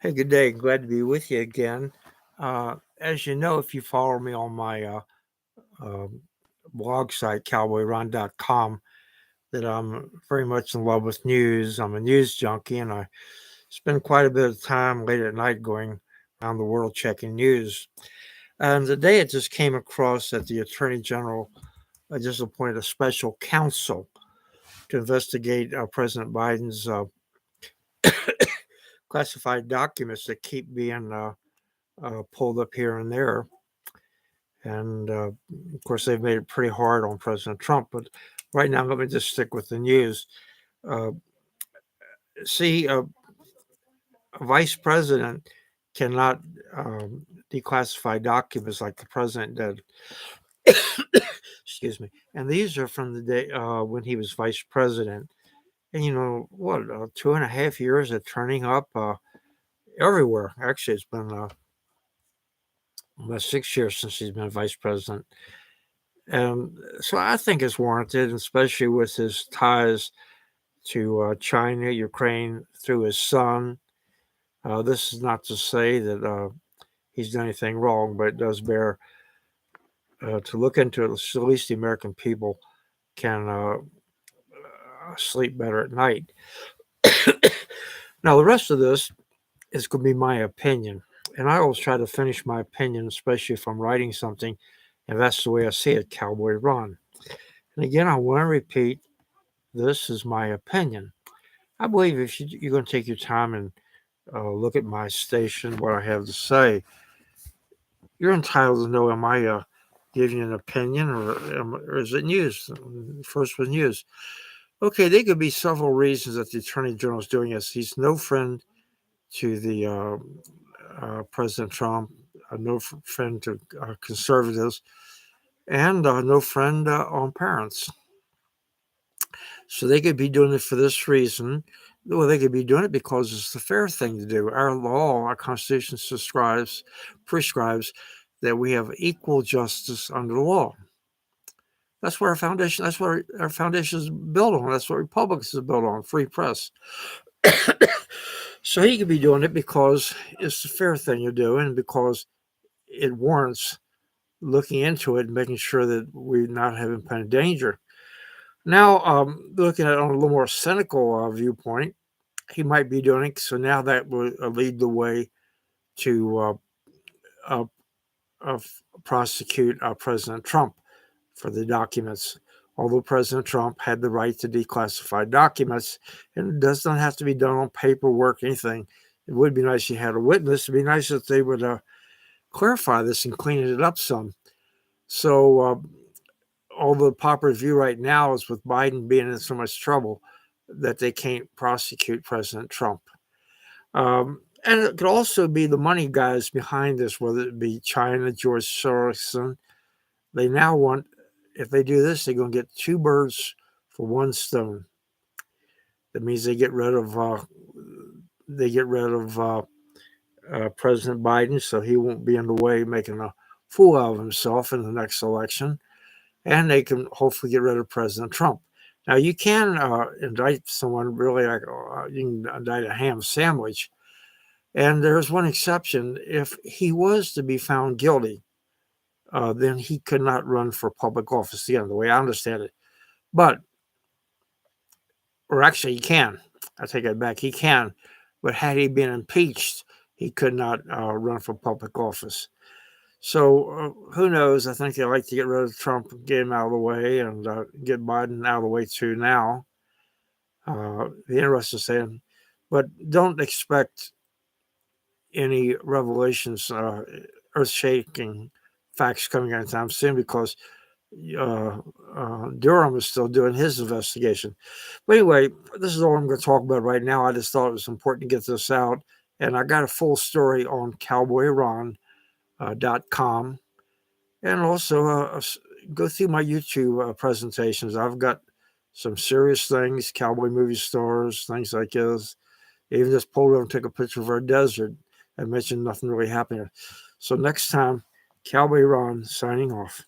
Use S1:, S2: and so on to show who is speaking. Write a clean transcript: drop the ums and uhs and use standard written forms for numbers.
S1: Hey, good day. Glad to be with you again. As you know, if you follow me on my um blog site, cowboyrun.com, that I'm very much in love with news. I'm a news junkie, and I spend quite a bit of time late at night going around the world checking news. And today it just came across that the Attorney General just appointed a special counsel to investigate President Biden's classified documents that keep being pulled up here and there. And of course, they've made it pretty hard on President Trump. But right now, let me just stick with the news. Uh, see, a vice president cannot declassify documents like the president did. Excuse me. And these are from the day when he was vice president. And you know what? 2.5 years of turning up everywhere. Actually, it's been almost 6 years since he's been vice president. And so I think it's warranted, especially with his ties to China, Ukraine through his son. This is not to say that he's done anything wrong, but it does bear to look into it so at least the American people can sleep better at night. Now, the rest of this is going to be my opinion. And I always try to finish my opinion, especially if I'm writing something, and that's the way I see it, Cowboy Run. And again, I want to repeat, this is my opinion. I believe if you're going to take your time and look at my station, what I have to say, you're entitled to know, am I giving you an opinion or is it news? First was news. Okay, there could be several reasons that the Attorney General is doing this. He's no friend to the President Trump, no friend to conservatives, and no friend on parents. So they could be doing it for this reason. Well, they could be doing it because it's the fair thing to do. Our law, our Constitution prescribes that we have equal justice under the law. That's what our foundation. That's what our foundation is built on. That's what republics is built on. Free press. So he could be doing it because it's the fair thing to do, and because it warrants looking into it and making sure that we're not having any danger. Now, looking at it on a little more cynical viewpoint, he might be doing it. So now that will lead the way to prosecute President Trump for the documents. Although President Trump had the right to declassify documents, and it does not have to be done on paperwork, anything. It would be nice if you had a witness. It'd be nice if they would clarify this and clean it up some. So, all the popular view right now is with Biden being in so much trouble that they can't prosecute President Trump. And it could also be the money guys behind this, whether it be China, George Soros. They now want, if they do this, they're going to get two birds for one stone. That means they get rid of President Biden, so he won't be in the way making a fool out of himself in the next election, and they can hopefully get rid of President Trump. Now, you can indict someone really like you can indict a ham sandwich, and there's one exception. If he was to be found guilty, then he could not run for public office again, the way I understand it. But, or actually, he can. I take it back. He can. But had he been impeached, he could not run for public office. So who knows? I think they like to get rid of Trump, get him out of the way, and get Biden out of the way too now. Be interesting to say, but don't expect any revelations, earth-shaking facts coming anytime soon because Durham is still doing his investigation. But anyway, this is all I'm going to talk about right now. I just thought it was important to get this out, and I got a full story on cowboyrun.com. And also go through my YouTube presentations. I've got some serious things, cowboy movie stars, things like this. Even just pulled over and took a picture of our desert. I mentioned nothing really happening. So next time, Cowboy Ron signing off.